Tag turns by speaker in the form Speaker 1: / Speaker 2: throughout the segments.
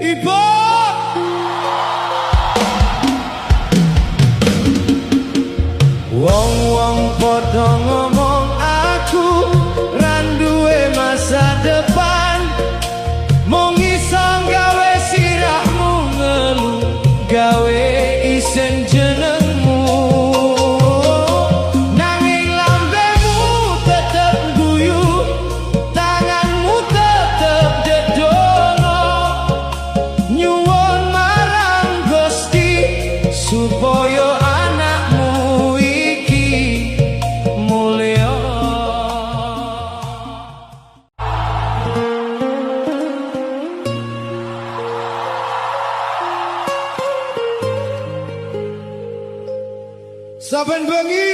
Speaker 1: Ibu wong-wong padha ngomong aku ra duwe masa depan, mung iso gawe sirahmu ngeluh, gawe isen jenengmu. Nanging lambemu tetep guyu, tanganmu tetep dedono, nyuwun marang Gusti supaya anakmu iki mulya. Saben bengi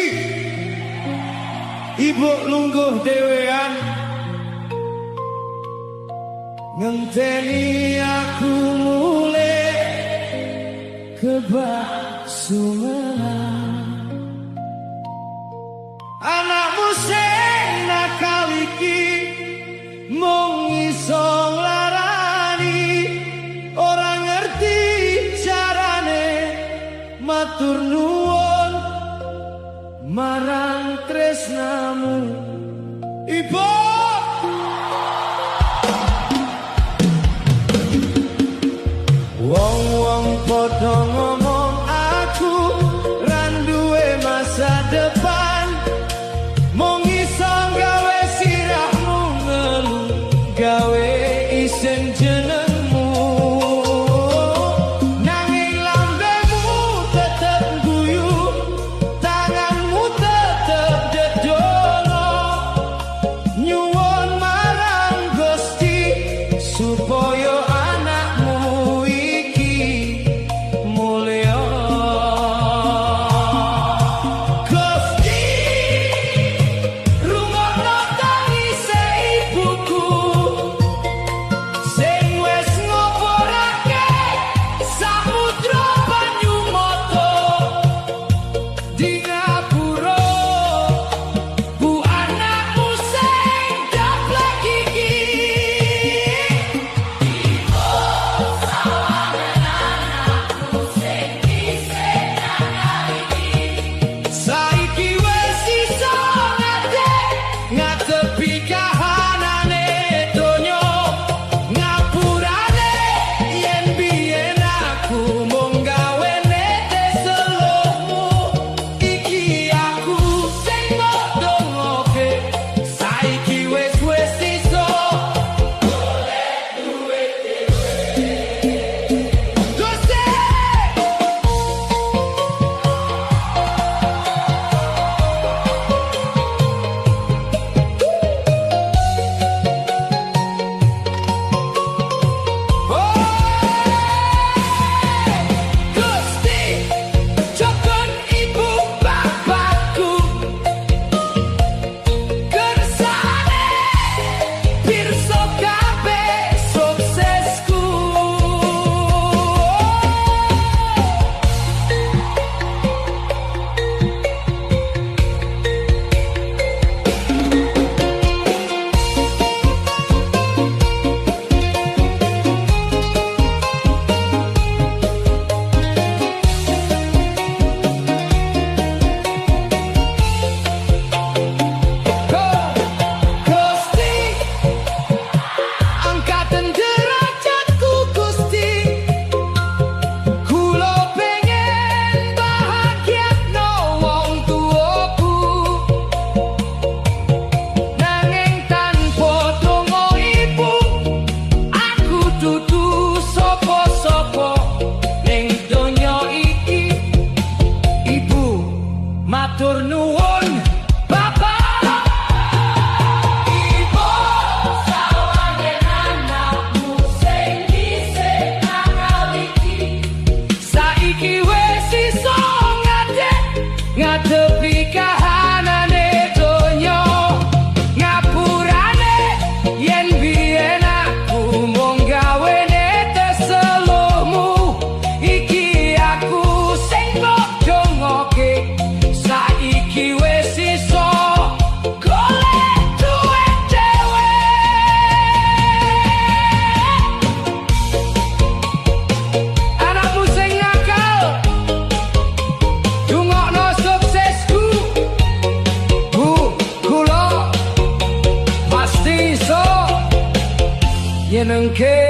Speaker 1: ibu lungguh dhewean ngenteni aku mulai kebak sumelang. Anakmu sing nakal iki mung iso nglarani, ora ngerti carane matur nuwun marang tresnamu. Ibu wong-wong padha ngomong aku ra duwe masa depan, mung iso gawe sirahmu ngeluh, gawe isen jenengmu. Nanging lambemu tetep guyu, tanganmu tetep dedono, nyuwun marang Gusti supaya anakmu iki mulya. Gusti rungokno tangise ibuku sing wis senengke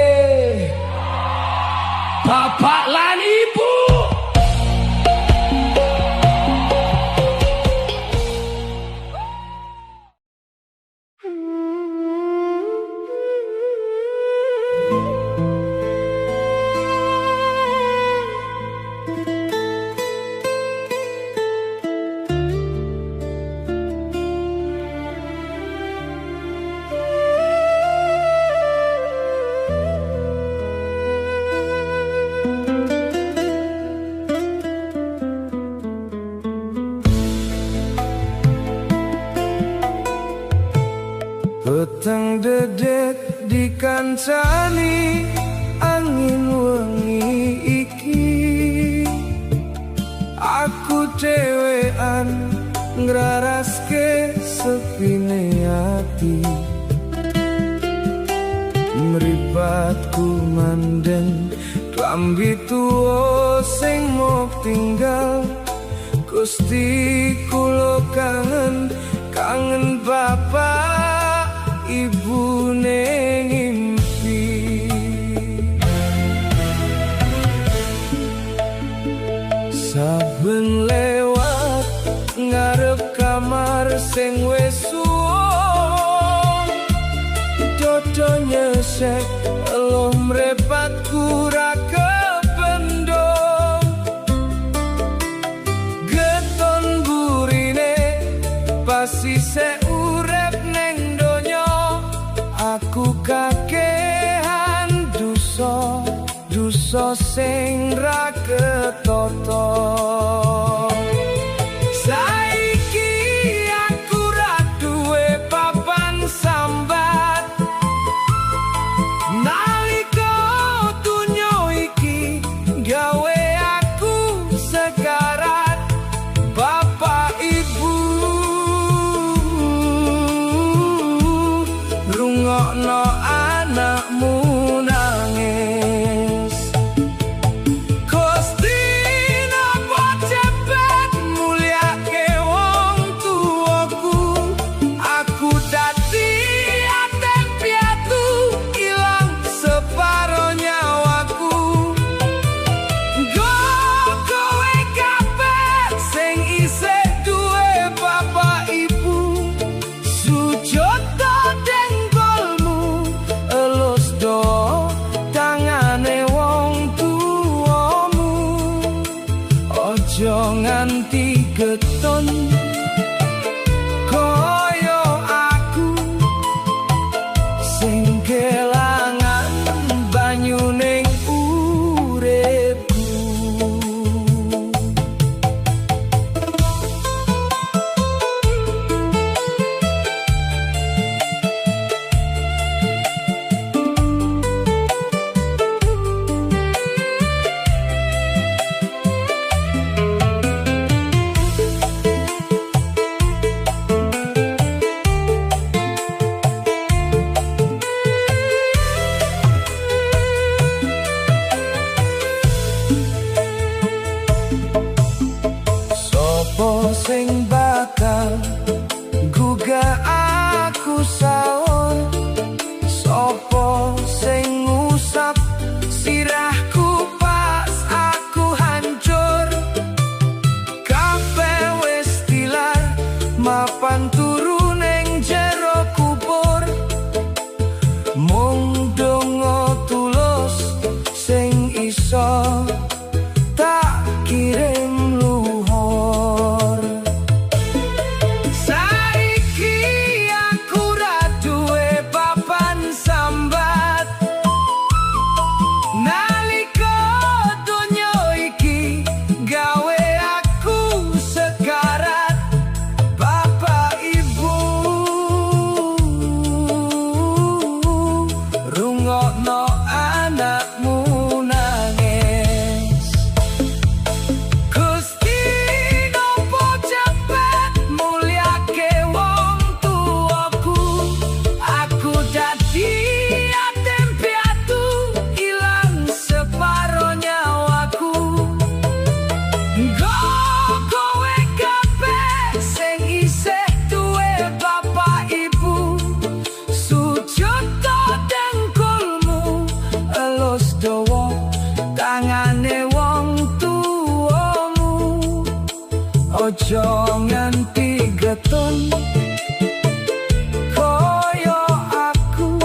Speaker 1: bapak lan ibu. Petang dedek dikancani angin wengi iki, aku dhewean ngraraske sepine ati. Mripatku mandeng klambi tuwa sing mok tinggal, Gusti kula kangen bapak ibu ngimpi. Saben lewat ngarep kamar sing wis suwung, dodo nyesek eluh mrepatku ra kependhong. Geton burine pas isih urip ning donya, aku kakehan dosa sing ra ketata. Saiki aku ra duwe papan sambat, nalika dunya iki gawe aku sekarat. Bapak ibu rungokno anakmu nangis. Gusti napa cepet mulyake wong tuaku, aku dadi aten piatu ilang separo nyawaku. Nggo kowe kabeh sing isih duwe bapak ibu, sujud tangane wong tuamu, ojo nganti geton koyo aku sing kelangan banyu ning uripku. ojo nganti geton koyo aku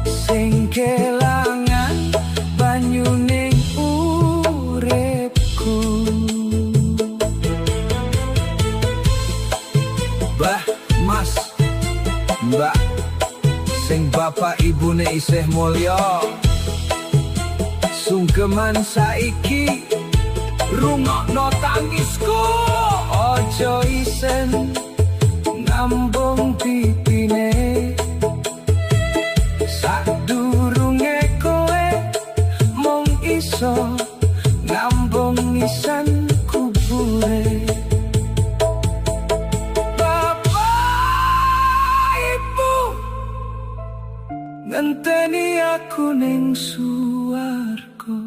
Speaker 1: sing kelangan banyu ning uripku. Bah, Mas, Mbak, sing bapak ibune isih mulya, sungkeman saiki rungokno tangisku. Ojo isen ngambung pipine sadurunge kowe mung iso ngambung isan kubure. Bapak Ibu ngenteni aku ning suwarga,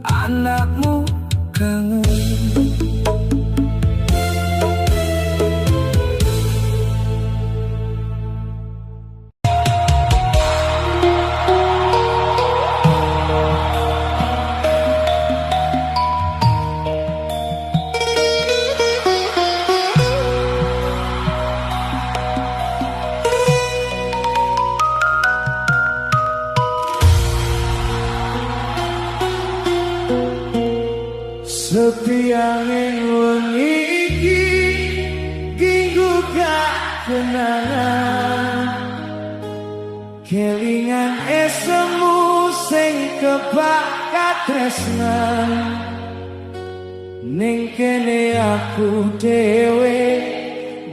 Speaker 1: anakmu kangen. Sepiangin wengi iki kanggo gak kenangan, kelingan esemu sing kebak tresnan. Ning kene aku dhewe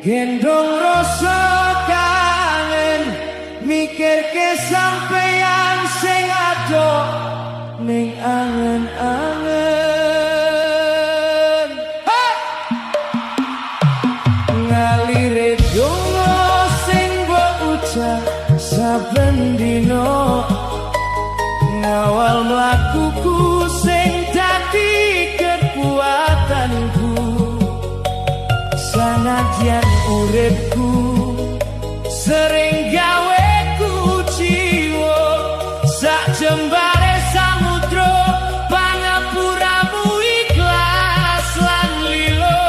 Speaker 1: gendong rasa kangen, mikirke sampeyan sing ado ning angen-angen. Saben dino ngawal mlakuku sing dadi kekuatanku, sanadyan uripku sering gawe kuciwa sak jembare samudra pangapuramu ikhlas lan lilo.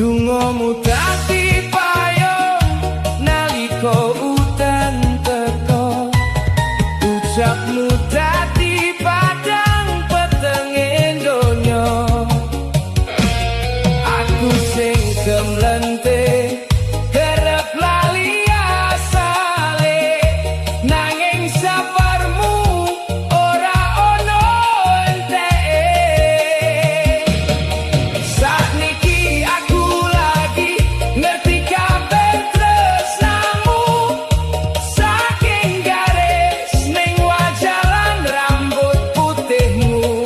Speaker 1: Dungomu dadi payung nalika udan teko, ucapmu dadi padang petenge donya. Aku sing gemlente kerep lali asale, nanging sabarmu ora ono enteke. Sakniki aku ngerti kabeh tresnamu, saking garis ning wajah lan rambut putihmu.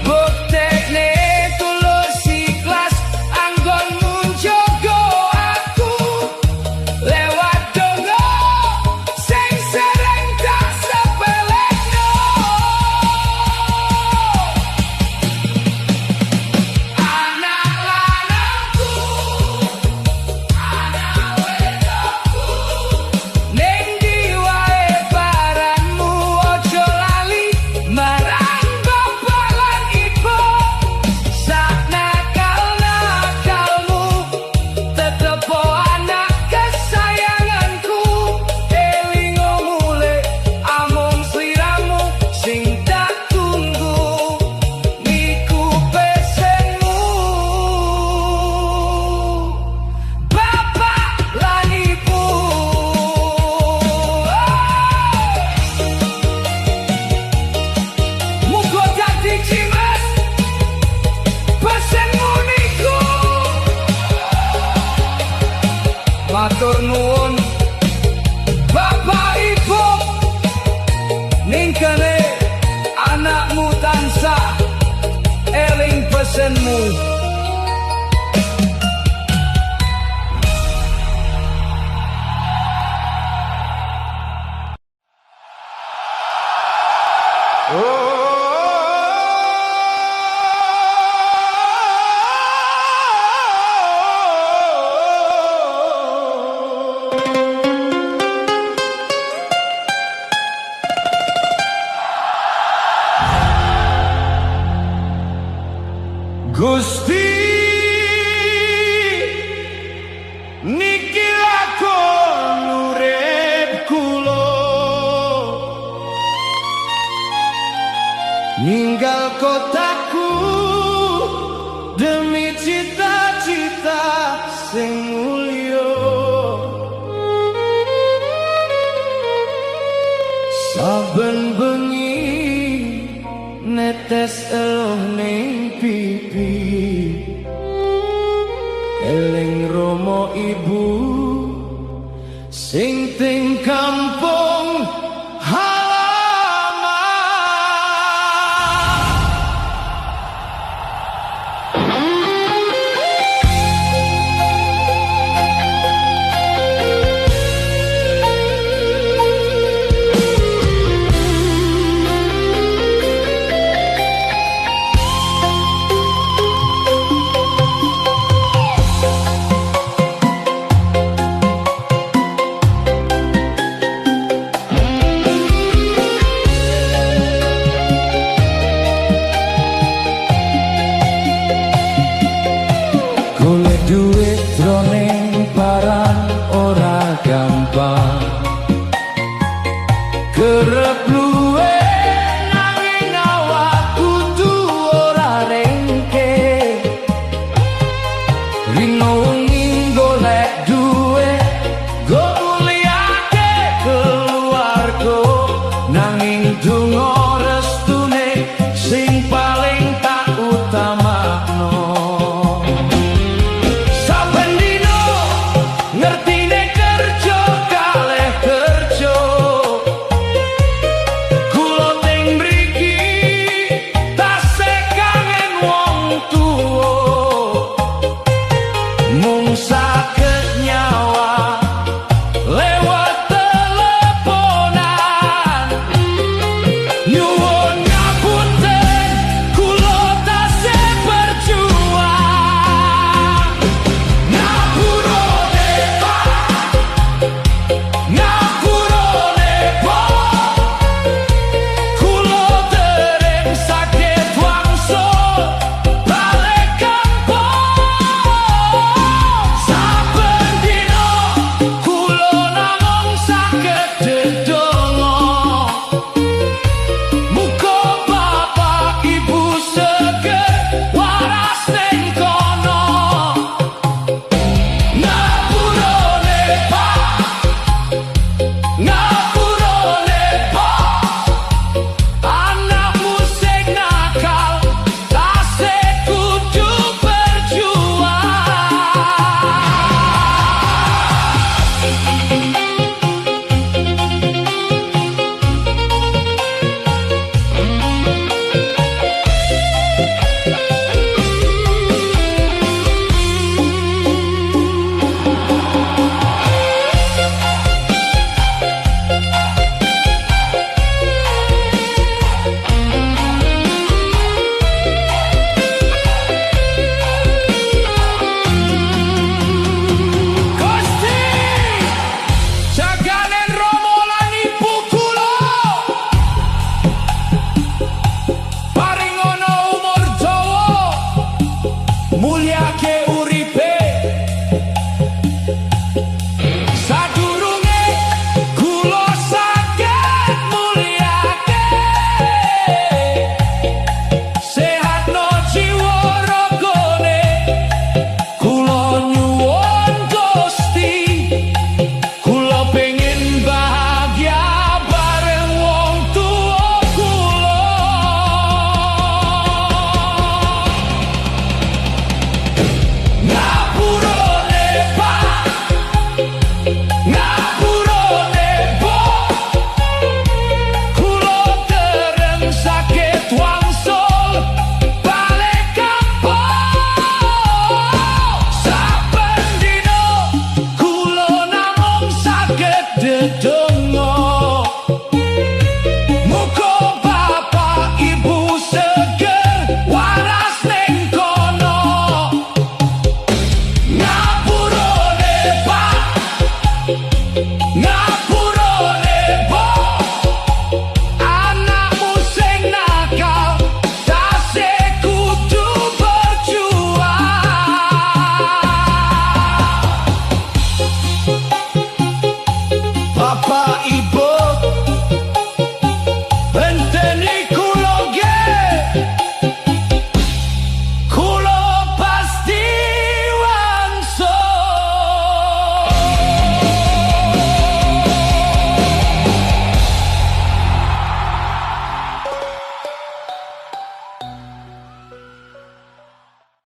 Speaker 1: Buktekne tulus ikhlas anggonmu matur nuwun Bapak Ibu ning kene anakmu tansah eling pesenmu. Gusti niki lakon urip kula ninggal kotaku demi cita-cita sing mulya saben bengi netes eluh ning pipi eling Romo Ibu sing ting kampung halaman. Golek duit jroning paran ora gampang kerep luwe nanging awak kudu ora rengke rino